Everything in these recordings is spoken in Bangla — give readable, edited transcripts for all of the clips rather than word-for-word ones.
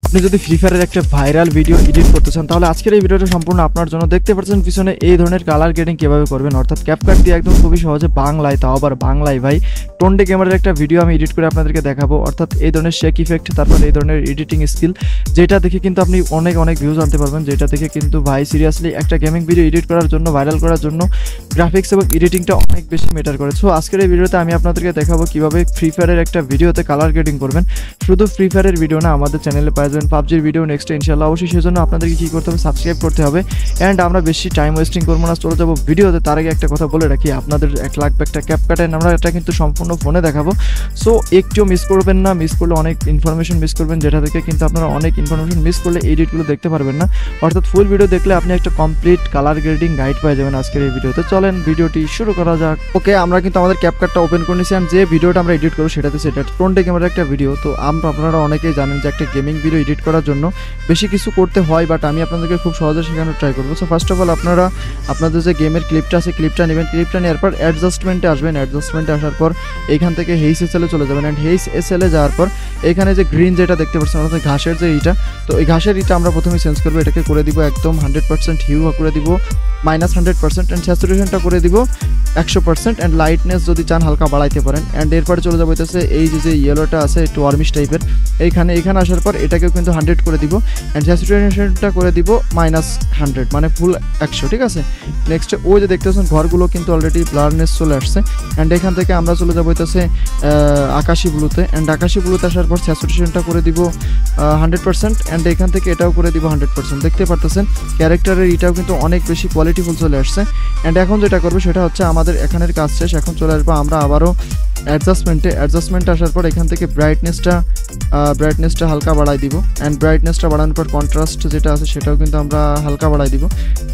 আপনি যদি ফ্রি ফায়ারের একটা ভাইরাল ভিডিও এডিট করতে চান তাহলে আজকের এই ভিডিওটা সম্পূর্ণ আপনার জন্য। দেখতে পাচ্ছেন পিছনে এই ধরনের কালার গ্রেডিং কিভাবে করবেন, অর্থাৎ ক্যাপকাট দিয়ে একদম খুবই সহজে বাংলায়, তাও আবার বাংলায় ভাই টোনডে ক্যামেরার একটা ভিডিও আমি এডিট করে আপনাদেরকে দেখাবো। অর্থাৎ এই ধরনের শেক ইফেক্ট, তারপর এই ধরনের এডিটিং স্কিল, যেটা দেখে কিন্তু আপনি অনেক ভিউজ আনতে পারবেন। যেটা দেখে কিন্তু ভাই সিরিয়াসলি একটা গেমিং ভিডিও এডিট করার জন্য, ভাইরাল করার জন্য গ্রাফিক্স এবং এডিটিংটা অনেক বেশি ম্যাটার করে। সো আজকের এই ভিডিওতে আমি আপনাদেরকে দেখাবো কিভাবে ফ্রি ফায়ারের একটা ভিডিওতে কালার গ্রেডিং করবেন। শুধু ফ্রি ফায়ারের ভিডিও না, আমাদের চ্যানেলে পাওয়া যাবেন পাবজির ভিডিও নেক্সট ইনশাআল্লাহ। অবশ্যই সেজন্য আপনাদেরকে কী করতে হবে, সাবস্ক্রাইব করতে হবে। অ্যান্ড আমরা বেশি টাইম ওয়েস্টিং করবো না, চলে যাবো ভিডিওতে। তার আগে একটা কথা বলে রাখি, আপনাদের 1 লাখ একটা ক্যাপকাট আমরা এটা কিন্তু সম্পূর্ণ ফোনে দেখাবো। সো একটু মিস করবেন না, মিস করলে অনেক ইনফরমেশন মিস করবেন, যেটা থেকে কিন্তু আপনারা অনেক ইনফরমেশন মিস করলে এডিটগুলো দেখতে পারবেন না। অর্থাৎ ফুল ভিডিও দেখলে আপনি একটা কমপ্লিট কালার গ্রেডিং গাইড পেয়ে যাবেন আজকের এই ভিডিওতে। চলেন ভিডিওটি শুরু করা যাক। ওকে, আমরা কিন্তু আমাদের ক্যাপকাটটা ওপেন করে নিয়েছি। যে ভিডিওটা আমরা এডিট করবো সেটা টোনডে ক্যামেরার একটা ভিডিও। তো আপনারা অনেকেই জানেন যে একটা গেমিং ভিডিও এডিট করার জন্য বেশি কিছু করতে হয়, বাট আমি আপনাদেরকে খুব সহজে শেখানোর ট্রাই করবো। সো ফার্স্ট অফ অল আপনারা আপনাদের যে গেমের ক্লিপটা আছে, ক্লিপটা নেবেন। ক্লিপটা নেওয়ার পর অ্যাডজাস্টমেন্টে আসবেন। অ্যাডজাস্টমেন্টে আসার পর এইখান থেকে হেইস এসএলে চলে যাবেন। অ্যান্ড হেইস এসএলে যাওয়ার পর এখানে যে গ্রিন যেটা দেখতে পাচ্ছেন, অর্থাৎ ঘাসের যে ইটা, তো এই ঘাসের ইটা আমরা প্রথমে চেঞ্জ করবো। এটাকে করে দিব একদম 100% হিউ করে দিব -100%। অ্যান্ড স্যাচুরেশনটা করে দিব 100%। অ্যান্ড লাইটনেস যদি চান হালকা বাড়াইতে পারেন। অ্যান্ড এরপরে চলে যাবো হইতেছে এই যে ইয়েলোটা আছে একটু ওয়ার্মিশ টাইপের, এখানে আসার পর এটাকেও কিন্তু 100 করে দিব। অ্যান্ড স্যাচুরেশনটা করে দিব -100, মানে ফুল 100, ঠিক আছে। নেক্সট ওই যে দেখতে পাচ্ছেন ঘরগুলো কিন্তু অলরেডি ব্লারনেস চলে আসছে। অ্যান্ড এখান থেকে আমরা চলে যাবো হইতেছে আকাশি ব্লুতে। অ্যান্ড আকাশি ব্লুতে আসার পর স্যাচুরেশনটা করে দিব 100%। অ্যান্ড এখান থেকে এটাও করে দিব 100%। দেখতে পারতেছেন ক্যারেক্টারের এটাও কিন্তু অনেক বেশি কোয়ালিটিফুল চলে আসছে। অ্যান্ড এখন যেটা করবো সেটা হচ্ছে আমাদের এখানের কাজ শেষ। এখন চলে আসবো আমরা আবারও অ্যাডজাস্টমেন্টে আসার পর এখান থেকে ব্রাইটনেসটা হালকা বাড়াই দিব। অ্যান্ড ব্রাইটনেসটা বাড়ানোর পর কন্ট্রাস্ট যেটা আছে সেটাও কিন্তু আমরা হালকা বাড়াই দিব।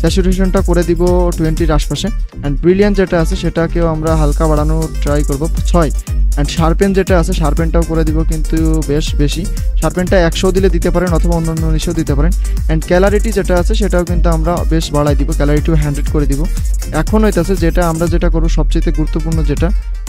স্যাচুরেশনটা করে দিব 20-র আশপাশে। অ্যান্ড ব্রিলিয়ান্ট যেটা আছে সেটাকেও আমরা হালকা বাড়ানোর ট্রাই করবো 6। অ্যান্ড শার্পেন যেটা আছে শার্পেনটাও করে দিব কিন্তু বেশ বেশি। শার্পেনটা 100 দিলে দিতে পারেন অথবা অন্য জিনিসও দিতে পারেন। অ্যান্ড ক্যালারিটি যেটা আছে সেটাও কিন্তু আমরা বেশ বাড়াই দিব, ক্যালারিটিও 100 করে দিব। এখন হইতেছে যেটা করবো সবচেয়ে গুরুত্বপূর্ণ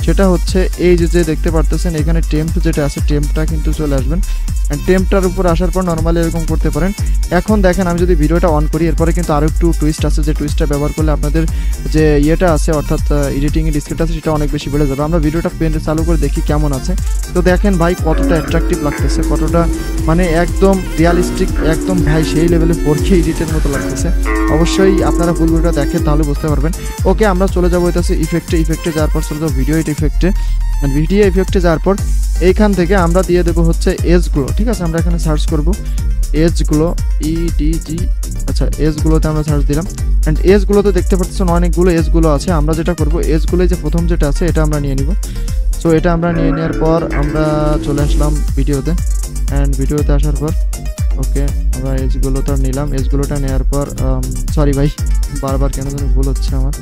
সেটা হচ্ছে এই যে দেখতে পারতেছেন এখানে টেম্প যেটা আছে, টেম্পটা কিন্তু চলে আসবেন। অ্যান্ড টেম্পটার উপর আসার পর নর্মালি এরকম করতে পারেন। এখন দেখেন আমি যদি ভিডিওটা অন করি, এরপরে কিন্তু আরও একটু টুইস্ট আছে, যে টুইস্টটা ব্যবহার করলে আপনাদের যে ইয়েটা আছে অর্থাৎ এডিটিংয়ের স্কিলটা আছে সেটা অনেক বেশি বেড়ে যাবে। আমরা ভিডিওটা পেনে চালু করে দেখি কেমন আছে। তো দেখেন ভাই কতটা অ্যাট্রাকটিভ লাগতেছে, কতটা মানে একদম রিয়ালিস্টিক, একদম ভাই সেই লেভেলে 4K এডিটের মতো লাগতেছে। অবশ্যই আপনারা ফুল ভিডিওটা দেখেন তাহলে বুঝতে পারবেন। ওকে, আমরা চলে যাবো হইতেছে ইফেক্টে যাওয়ার পর চলে যাবো ভিডিও ইফেক্টে যাওয়ার পর এইখান থেকে আমরা দিয়ে দেবো হচ্ছে এজগুলো, ঠিক আছে। আমরা এখানে সার্চ করবো এজগুলো, EDG, আচ্ছা এজগুলোতে আমরা সার্চ দিলাম। অ্যান্ড এজগুলোতে দেখতে পাচ্ছেন অনেকগুলো এজগুলো আছে। আমরা যেটা করবো এজগুলোই যে প্রথম যেটা আছে এটা আমরা নিয়ে নিব। সো এটা আমরা নিয়ে নেওয়ার পর আমরা চলে আসলাম ভিডিওতে। অ্যান্ড ভিডিওতে আসার পর ওকে আমরা এজগুলোটা নিলাম। এজগুলোটা নেওয়ার পর সরি ভাই বারবার কেন যেন ভুল হচ্ছে আমার।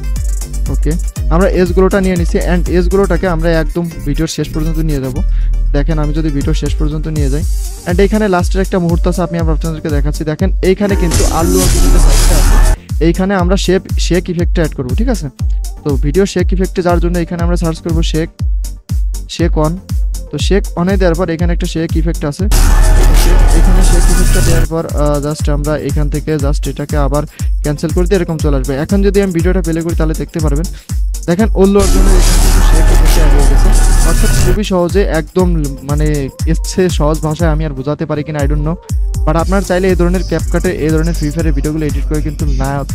ওকে, আমরা এজগুলোটা নিয়ে নিচ্ছি। অ্যান্ড এজগুলোটাকে আমরা একদম ভিডিওর শেষ পর্যন্ত নিয়ে যাব। দেখেন আমি যদি ভিডিওর শেষ পর্যন্ত নিয়ে যাই, অ্যান্ড এইখানে লাস্টের একটা মুহূর্ত আছে, আমি আপনাদেরকে দেখাচ্ছি। দেখেন এইখানে কিন্তু আল্লু অর্জুনের সাইডটা আছে, এইখানে আমরা শেক ইফেক্টটা অ্যাড করবো, ঠিক আছে। তো ভিডিও শেক ইফেক্টে যাওয়ার জন্য এখানে আমরা সার্চ করবো শেক অন। তো শেক অনে দেওয়ার পর এখানে একটা শেক ইফেক্ট আছে, এখানে শেক ইফেক্টটা দেওয়ার পর জাস্ট আমরা এখান থেকে জাস্ট এটাকে আবার ক্যান্সেল করে দিয়ে এরকম চলে আসবে। এখন যদি আমি ভিডিওটা প্লে করি তাহলে দেখতে পারবেন, দেখেন আল্লু অর্জুনের এখান থেকে শেক ইফেক্টটা অ্যাড হয়ে গেছে। অর্থাৎ খুবই সহজে একদম মানে সহজ ভাষায় আমি আর বোঝাতে পারি কিনা আই ডোন্ট নো, বাট আপনার চাইলে এই ধরনের ক্যাপকাটে এই ধরনের ফ্রি ফায়ারের ভিডিওগুলো এডিট করে কিন্তু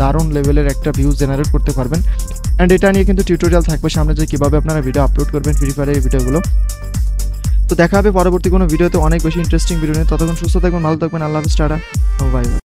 দারুণ লেভেলের একটা ভিউজ জেনারেট করতে পারবেন। অ্যান্ড এটা নিয়ে কিন্তু টিউটোরিয়াল থাকবে সামনে, যে কীভাবে আপনারা ভিডিও আপলোড করবেন ফ্রি ফায়ারের এই ভিডিওগুলো। তো দেখা হবে পরবর্তী কোনো ভিডিওতে অনেক বেশি ইন্টারেস্টিং ভিডিও নিয়ে। ততক্ষণ সুস্থ থাকবেন, ভালো থাকবেন, আল্লাহ হাফেজ, টাটা, বাই বাই।